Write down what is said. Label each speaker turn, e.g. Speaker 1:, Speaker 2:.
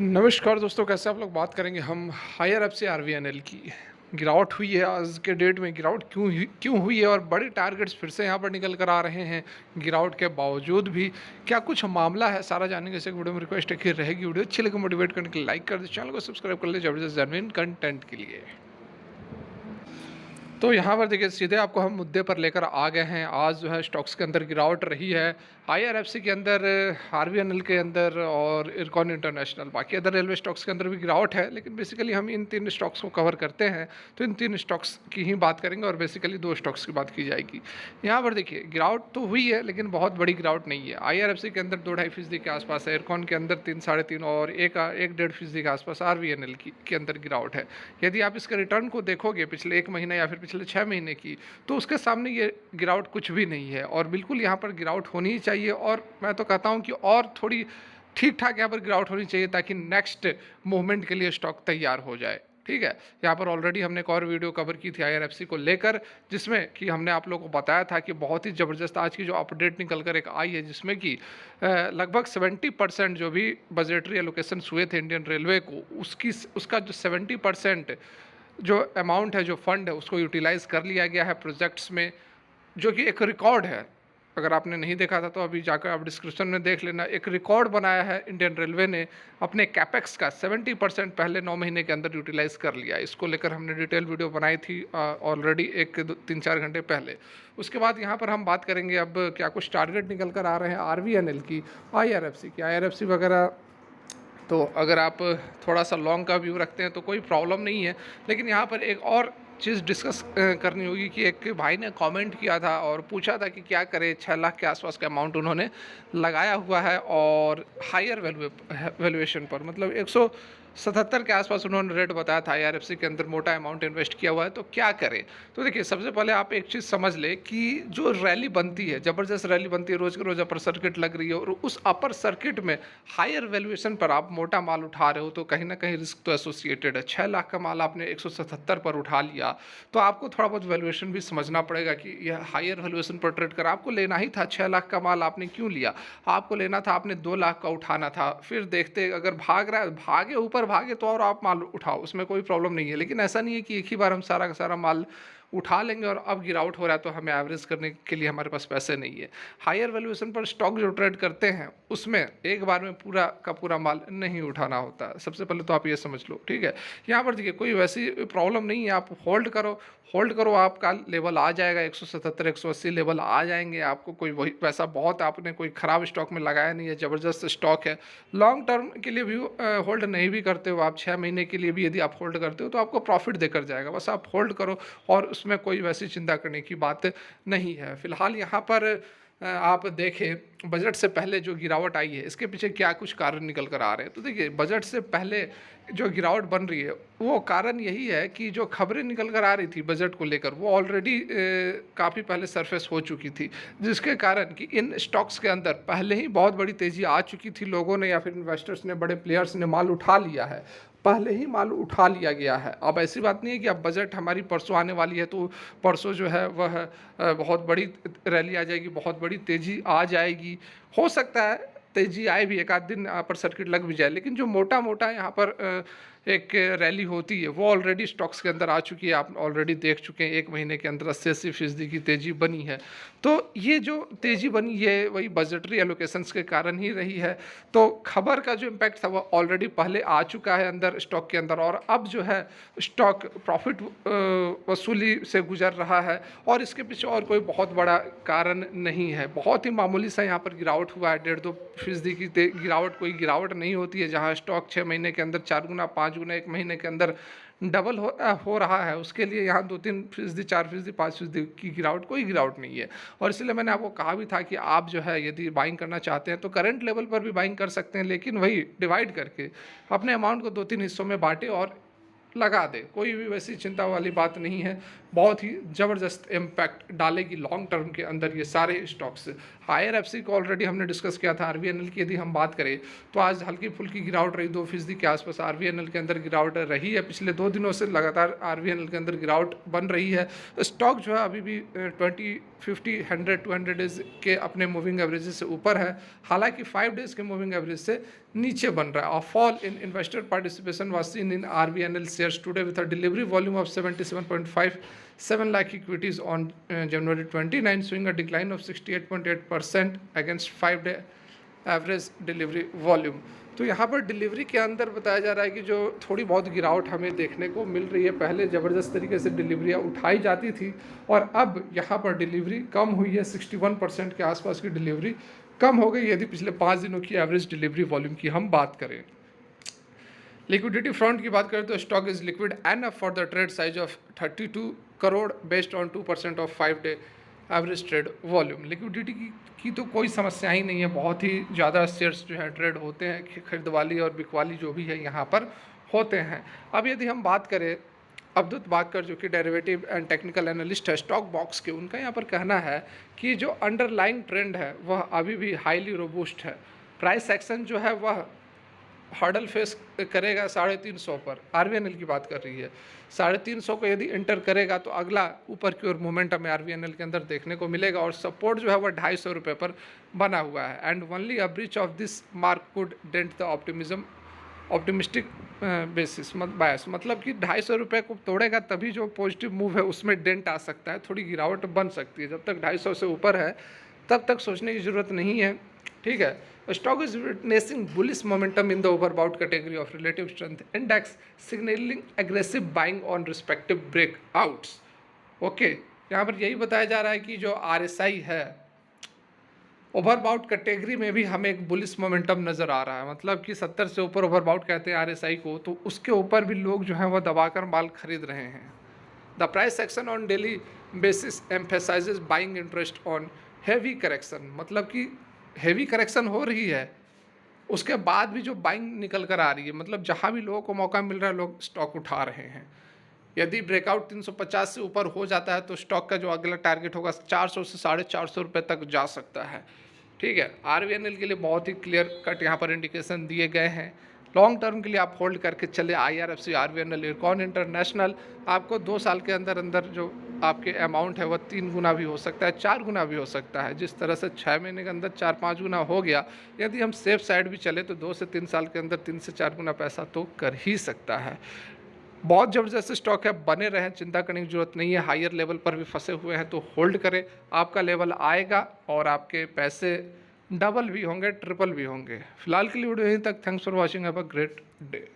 Speaker 1: नमस्कार दोस्तों, कैसे आप लोग। बात करेंगे हम हायर एफ से आरवीएनएल की। गिरावट हुई है, आज के डेट में गिरावट क्यों हुई है और बड़े टारगेट्स फिर से यहाँ पर निकल कर आ रहे हैं गिरावट के बावजूद भी। क्या कुछ मामला है, सारा जानेंगे इस वीडियो में। रिक्वेस्ट है कि रहेगी वीडियो अच्छी लगे मोटिवेट करने के लिए लाइक कर दे, चैनल को सब्सक्राइब कर ले जबरदस्त जेन्युइन कंटेंट के लिए। तो यहाँ पर देखिए, सीधे आपको हम मुद्दे पर लेकर आ गए हैं। आज जो है स्टॉक्स के अंदर गिरावट रही है, आईआरएफसी के अंदर, आरवीएनएल के अंदर और इरकॉन इंटरनेशनल। बाकी अदर रेलवे स्टॉक्स के अंदर भी गिरावट है, लेकिन बेसिकली हम इन तीन स्टॉक्स को कवर करते हैं, तो इन तीन स्टॉक्स की ही बात करेंगे और बेसिकली दो स्टॉक्स की बात की जाएगी। यहाँ पर देखिए, गिरावट तो हुई है लेकिन बहुत बड़ी गिरावट नहीं है। आईआरएफसी के अंदर 2-2.5% के आसपास है, इरकॉन के अंदर 3-3.5% और 1-1.5% के आसपास आरवीएनएल के अंदर गिरावट है। यदि आप इसके रिटर्न को देखोगे पिछले 1 महीने या फिर पिछले 6 महीने की, तो उसके सामने ये गिरावट कुछ भी नहीं है और बिल्कुल यहाँ पर गिरावट होनी ही चाहिए। और मैं तो कहता हूँ कि और थोड़ी ठीक ठाक यहाँ पर गिरावट होनी चाहिए ताकि नेक्स्ट मूवमेंट के लिए स्टॉक तैयार हो जाए। ठीक है, यहाँ पर ऑलरेडी हमने एक और वीडियो कवर की थी आईआरएफसी को लेकर, जिसमें कि हमने आप लोगों को बताया था कि बहुत ही ज़बरदस्त आज की जो अपडेट निकल कर एक आई है, जिसमें कि लगभग 70% जो भी बजटरी एलोकेशन हुए थे इंडियन रेलवे को, उसका जो 70% जो अमाउंट है, जो फंड है, उसको यूटिलाइज़ कर लिया गया है प्रोजेक्ट्स में, जो कि एक रिकॉर्ड है। अगर आपने नहीं देखा था तो अभी जाकर आप डिस्क्रिप्शन में देख लेना। एक रिकॉर्ड बनाया है इंडियन रेलवे ने, अपने कैपेक्स का 70% पहले 9 महीने के अंदर यूटिलाइज़ कर लिया। इसको लेकर हमने डिटेल वीडियो बनाई थी ऑलरेडी 3-4 घंटे पहले। उसके बाद यहाँ पर हम बात करेंगे अब क्या कुछ टारगेट निकल कर आ रहे हैं आरवीएनएल की, आईआरएफसी की। आईआरएफसी वगैरह तो अगर आप थोड़ा सा लॉन्ग का व्यू रखते हैं तो कोई प्रॉब्लम नहीं है, लेकिन यहाँ पर एक और चीज़ डिस्कस करनी होगी कि एक भाई ने कमेंट किया था और पूछा था कि क्या करें, 6 लाख के आसपास का अमाउंट उन्होंने लगाया हुआ है और हायर वैल्यूएशन पर, मतलब 177 के आसपास उन्होंने रेट बताया था। आईआरएफसी के अंदर मोटा अमाउंट इन्वेस्ट किया हुआ है, तो क्या करें। तो देखिए, सबसे पहले आप एक चीज़ समझ लें कि जो रैली बनती है, ज़बरदस्त रैली बनती है, रोज़ के रोज़ अपर सर्किट लग रही है और उस अपर सर्किट में हायर वैल्यूएशन पर आप मोटा माल उठा रहे हो, तो कहीं ना कहीं रिस्क तो एसोसिएटेड है। 6 लाख का माल आपने 177 पर उठा लिया, तो आपको थोड़ा बहुत वैल्यूएशन भी समझना पड़ेगा कि यह हायर वैल्यूएशन पर ट्रेड कर आपको लेना ही था। 6 लाख का माल आपने क्यों लिया, आपको लेना था, आपने 2 लाख का उठाना था। फिर देखते अगर भाग रहा है, भागे ऊपर भागे तो और आप माल उठाओ, उसमें कोई प्रॉब्लम नहीं है। लेकिन ऐसा नहीं है कि एक ही बार हम सारा का सारा माल उठा लेंगे और अब गिरावट हो रहा है तो हमें एवरेज करने के लिए हमारे पास पैसे नहीं है। हायर वैल्यूएशन पर स्टॉक जो ट्रेड करते हैं उसमें एक बार में पूरा का पूरा माल नहीं उठाना होता, सबसे पहले तो आप ये समझ लो। ठीक है, यहाँ पर देखिए कोई वैसी प्रॉब्लम नहीं है, आप होल्ड करो, होल्ड करो, आपका लेवल आ जाएगा 177-180 लेवल आ जाएंगे आपको। कोई वही वैसा बहुत आपने कोई ख़राब स्टॉक में लगाया नहीं है, ज़बरदस्त स्टॉक है। लॉन्ग टर्म के लिए भी होल्ड नहीं भी करते हो आप, 6 महीने के लिए भी यदि आप होल्ड करते हो तो आपको प्रॉफिट देकर जाएगा। बस आप होल्ड करो और उसमें कोई वैसी चिंता करने की बात नहीं है। फिलहाल यहाँ पर आप देखें बजट से पहले जो गिरावट आई है, इसके पीछे क्या कुछ कारण निकल कर आ रहे हैं। तो देखिए, बजट से पहले जो गिरावट बन रही है वो कारण यही है कि जो खबरें निकल कर आ रही थी बजट को लेकर, वो ऑलरेडी काफ़ी पहले सरफेस हो चुकी थी, जिसके कारण कि इन स्टॉक्स के अंदर पहले ही बहुत बड़ी तेज़ी आ चुकी थी। लोगों ने या फिर इन्वेस्टर्स ने, बड़े प्लेयर्स ने माल उठा लिया है, पहले ही माल उठा लिया गया है। अब ऐसी बात नहीं है कि अब बजट हमारी परसों आने वाली है तो परसों जो है वह बहुत बड़ी रैली आ जाएगी, बहुत बड़ी तेज़ी आ जाएगी। हो सकता है तेज़ी आए भी, एक आध दिन अपर सर्किट लग भी जाए, लेकिन जो मोटा मोटा यहाँ पर एक रैली होती है वो ऑलरेडी स्टॉक्स के अंदर आ चुकी है। आप ऑलरेडी देख चुके हैं 1 महीने के अंदर 80-80% की तेज़ी बनी है। तो ये जो तेज़ी बनी है वही बजटरी एलोकेशंस के कारण ही रही है। तो खबर का जो इम्पैक्ट था वो ऑलरेडी पहले आ चुका है अंदर स्टॉक के अंदर, और अब जो है स्टॉक प्रॉफिट वसूली से गुजर रहा है और इसके पीछे और कोई बहुत बड़ा कारण नहीं है। बहुत ही मामूली सा यहाँ पर गिरावट हुआ है, 1.5-2% की गिरावट कोई गिरावट नहीं होती है। जहाँ स्टॉक 6 महीने के अंदर 4 गुना 5 गुना 1 महीने के अंदर डबल हो रहा है, उसके लिए यहाँ 2-3%, 4%, 5% की गिरावट कोई गिरावट नहीं है। और इसलिए मैंने आपको कहा भी था कि आप जो है यदि बाइंग करना चाहते हैं तो करंट लेवल पर भी बाइंग कर सकते हैं, लेकिन वही डिवाइड करके अपने अमाउंट को 2-3 हिस्सों में बांटे और लगा दे। कोई भी वैसी चिंता वाली बात नहीं है। बहुत ही ज़बरदस्त इम्पैक्ट डालेगी लॉन्ग टर्म के अंदर ये सारे स्टॉक्स। IRFC को ऑलरेडी हमने डिस्कस किया था। RVNL की यदि हम बात करें तो आज हल्की फुल्की गिरावट रही, 2% के आसपास RVNL के अंदर गिरावट रही है। पिछले 2 दिनों से लगातार RVNL के अंदर गिरावट बन रही है। स्टॉक जो है अभी भी 20, 50, 100, 200 डेज के अपने मूविंग एवरेज से ऊपर है, हालांकि 5 डेज के मूविंग एवरेज से नीचे बन रहा है। Fall in investor participation was seen in RVNL shares today with a delivery volume of 77.57 lakh equities on January 29, showing a decline of 68.8% against 5-day average delivery volume. तो यहाँ पर delivery के अंदर बताया जा रहा है कि जो थोड़ी बहुत गिरावट हमें देखने को मिल रही है। पहले ज़बरदस्त तरीके से डिलीवरियाँ उठाई जाती थी और अब यहाँ पर डिलीवरी कम हुई है। 61% के आसपास की डिलीवरी कम हो गई यदि पिछले 5 दिनों की एवरेज डिलीवरी वॉल्यूम की हम बात करें। लिक्विडिटी फ्रंट की बात करें तो stock is liquid enough for the trade size of 32 crore based on 2% of 5-day average trade volume. Liquidity की तो कोई समस्या ही नहीं है, बहुत ही ज़्यादा शेयर्स जो है ट्रेड होते हैं, खरीदवाली और बिकवाली जो भी है यहाँ पर होते हैं। अब यदि हम बात करें अवधूत बाकर जो कि डेरिवेटिव एंड टेक्निकल एनालिस्ट है स्टॉक बॉक्स के, उनका यहाँ पर कहना है कि जो अंडरलाइंग ट्रेंड है वह अभी भी हाईली रोबूस्ट है। प्राइस एक्शन जो है वह हर्डल फेस करेगा 350 पर। RVNL की बात कर रही है, 350 को यदि एंटर करेगा तो अगला ऊपर की ओर मोमेंटम RVNL के अंदर देखने को मिलेगा और सपोर्ट जो है वह 250 रुपये पर बना हुआ है। And only a breach of this mark could dent the optimistic basis bias, मतलब कि 250 रुपये को तोड़ेगा तभी जो पॉजिटिव मूव है उसमें डेंट आ सकता है, थोड़ी गिरावट बन सकती है। जब तक 250 से ऊपर है तब तक सोचने की ज़रूरत नहीं है, ठीक है। Stock is witnessing bullish momentum in the overbought category of relative strength index, signaling aggressive buying on respective breakouts. Okay, यहाँ पर यही बताया जा रहा है कि जो RSI है ओवरबाउट कैटेगरी में भी हमें एक बुलिश मोमेंटम नज़र आ रहा है। मतलब कि 70 से ऊपर ओवरबाउट कहते हैं RSI को, तो उसके ऊपर भी लोग जो हैं वह दबाकर माल खरीद रहे हैं। The price action on daily basis emphasises buying interest on heavy correction, मतलब कि हैवी करेक्शन हो रही है उसके बाद भी जो बाइंग निकल कर आ रही है, मतलब जहाँ भी लोगों को मौका मिल रहा है लोग स्टॉक उठा रहे हैं। यदि ब्रेकआउट 350 से ऊपर हो जाता है तो स्टॉक का जो अगला टारगेट होगा 400 से 450 रुपये तक जा सकता है, ठीक है। RVNL के लिए बहुत ही क्लियर कट यहाँ पर इंडिकेशन दिए गए हैं। लॉन्ग टर्म के लिए आप होल्ड करके चले IRFC, RVNL, इरकॉन इंटरनेशनल। आपको 2 साल के अंदर अंदर जो आपके अमाउंट है वह 3 गुना भी हो सकता है, 4 गुना भी हो सकता है। जिस तरह से 6 महीने के अंदर 4-5 गुना हो गया, यदि हम सेफ साइड भी चले तो 2 से 3 साल के अंदर 3 से 4 गुना पैसा तो कर ही सकता है। बहुत ज़बरदस्त स्टॉक है, बने रहें, चिंता करने की जरूरत नहीं है। हायर लेवल पर भी फंसे हुए हैं तो होल्ड करें, आपका लेवल आएगा और आपके पैसे डबल भी होंगे, ट्रिपल भी होंगे। फिलहाल के लिए वीडियो यहीं तक। Thanks for watching, have a great day.